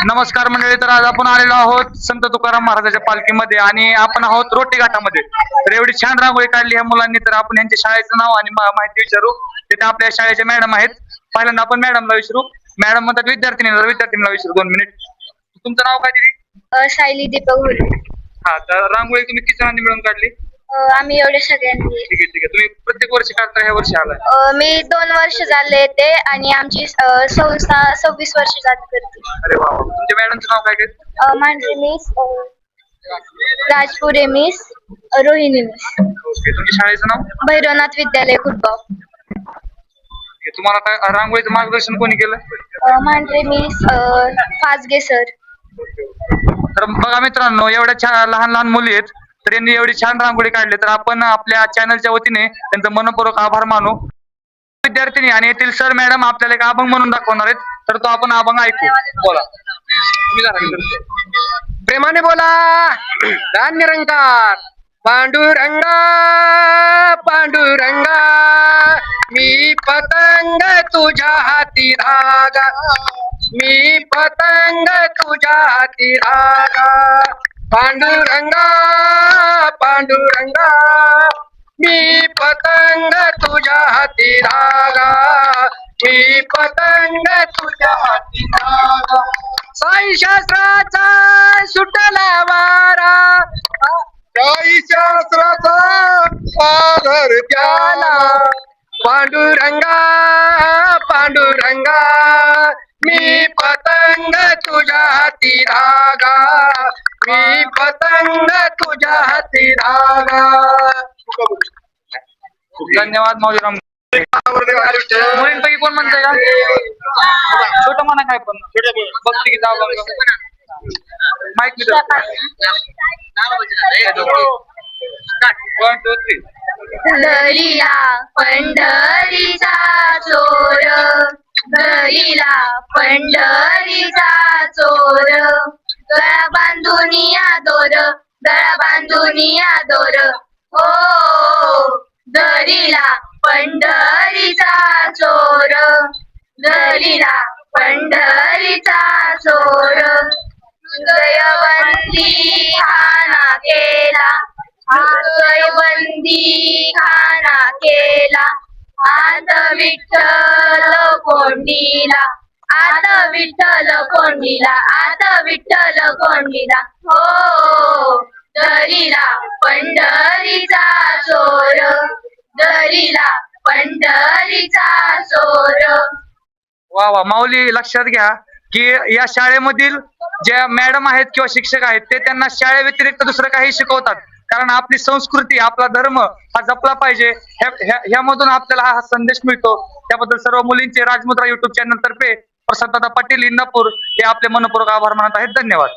नमस्कार मंडळी. तर आज आपण आलेलो आहोत संत तुकाराम महाराजांच्या पालखीमध्ये आणि आपण आहोत रोटी घाटामध्ये. तर एवढी छान रांगोळी काढली ह्या मुलांनी. तर आपण यांच्या शाळेचं नाव आणि माहिती विचारू. तिथे आपल्या शाळेचे मॅडम आहेत. पहिल्यांदा आपण मॅडमला विचारू. मॅडम म्हणतात विद्यार्थिनीला विचारू 2 मिनिट. तुमचं नाव काय दिली? सायली दीपक हुले. हा, तर रांगोळी तुम्ही किती जणांनी मिळून काढली? आम्ही एवढे सगळ्यांनी. ठीक आहे. तुम्ही प्रत्येक वर्षी काढता, ह्या वर्षी आलाय? मी 2 वर्ष झाले ते आणि आमची संस्था 26 वर्ष झाली करते. अरे वा. तुमच्या मॅडमचं नाव काय? माझे miss Rajpure miss, Rohini miss. Okay. तुमच्या शाळेचं नाव? भैरवनाथ विद्यालय खुटगाव. तुम्हाला काय रांगोळीचं मार्गदर्शन कोणी केलं? Mandhare miss, Phajge sir. तर बघा मित्रांनो, एवढ्या लहान लहान मुली आहेत, तर यांनी एवढी छान रांगोळी काढली. तर आपण आपल्या चॅनलच्या वतीने त्यांचा मनपूर्वक आभार मानू. विद्यार्थिनी आणि येथील सर मॅडम आपल्याला एक अभंग म्हणून दाखवणार आहेत. तर तो आपण अभंग ऐकू. बोला. प्रेमाने बोला. धान्य रंगात पांडुरंगा पांडुरंगा, मी पतंग तुझ्या हाती धागा, मी पतंग तुझ्या हाती धागा. पांडुरंगा पांडुरंगा, मी पतंग तुझ्या हाती धागा, मी पतंग तुझ्या हाती धागा. साई शास्त्राचा सुटला वारा, साई शास्त्राचा आधार त्याला. पांडुरंगा पांडुरंगा, मी पतंग तुझ्या हाती धागा, मी पतंग तुझ्या हाती धागा. धन्यवाद माऊलीराम. मुलींपैकी कोण म्हणताय का? छोट म्हणा काय पण. बघते की माहित दरिया पंढरीचा चोर, दरिला पंढरीचा चोर, गळा बांधुनिया दोर, गळा बांधुनिया दोर. हो दरिला पंढरीचा चोर, दरिला पंढरीचा चोर. गयबंदी खाना केला, गयबंदी खाना केला. आत विठ्ठल कोंडीला, आत विठ्ठल कोंडीला, आत विठ्ठल कोंडीला. हो दरिला पंढरीचा चोर, दरिला पंढरीचा चोर. वा. माऊली लक्षात घ्या की या शाळेमधील ज्या मॅडम आहेत किंवा शिक्षक आहेत ते त्यांना शाळेव्यतिरिक्त दुसरं काही शिकवतात. कारण आपली संस्कृती, आपला धर्म हा जपला पाहिजे. ह्यामधून आपल्याला हा संदेश मिळतो. त्याबद्दल सर्व मुलींचे राजमुद्रा युट्यूब चॅनल तर्फे प्रसाद दादा पाटील इंदापूर हे आपले मनपूर्वक आभार मानत आहेत. धन्यवाद.